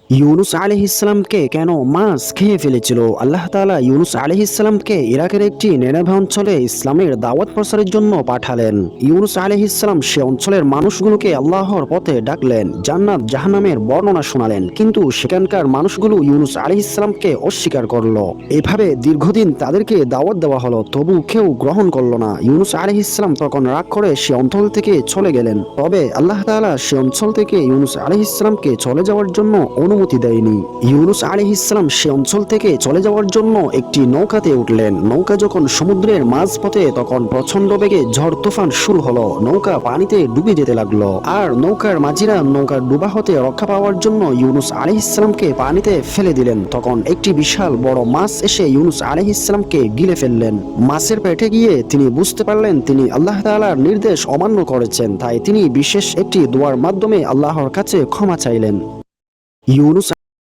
ইউনুস আলাইহিসসালামকে কেন মাছ খেয়ে ফেলেছিল? আল্লাহ তাআলা ইউনুস আলাইহিসসালামকে ইরাকের একটি নেনেভা অঞ্চলে ইসলামের দাওয়াত প্রচারের জন্য পাঠালেন। ইউনুস আলাইহিসসালাম সে অঞ্চলের মানুষগুলোকে আল্লাহর পথে ডাকলেন, জান্নাত জাহান্নামের বর্ণনা শোনালেন, কিন্তু সেখানকার মানুষগুলো ইউনুস আলাইহিসসালামকে অস্বীকার করল। এভাবে দীর্ঘদিন তাদেরকে দাওয়াত দেওয়া হলো, তবু কেউ গ্রহণ করল না। ইউনুস আলাইহিসসালাম তখন রাগ করে সে অঞ্চল থেকে চলে গেলেন। তবে আল্লাহ তাআলা সে অঞ্চল থেকে ইউনুস আলাইহিসসালামকে চলে যাওয়ার জন্য অনুমতি দেয়নি। ইউনুস আলাইহিসসালাম সে অঞ্চল থেকে চলে যাওয়ার জন্য একটি নৌকাতে উঠলেন। নৌকা যখন সমুদ্রের মাঝপথে, তখন প্রচন্ড বেগে ঝড় তুফান শুরু হলো। নৌকা পানিতে ডুবে যেতে লাগলো, আর নৌকার মাঝিরা নৌকা ডুবা হতে রক্ষা পাওয়ার জন্য ইউনুস আলাইহিসসালামকে পানিতে ফেলে দিলেন। তখন একটি বিশাল বড় মাছ এসে ইউনুস আলাইহিসসালামকে গিলে ফেললেন। মাছের পেটে গিয়ে তিনি বুঝতে পারলেন তিনি আল্লাহ তাআলার নির্দেশ অমান্য করেছেন। তাই তিনি বিশেষ একটি দোয়ার মাধ্যমে আল্লাহর কাছে ক্ষমা চাইলেন। ইউনুস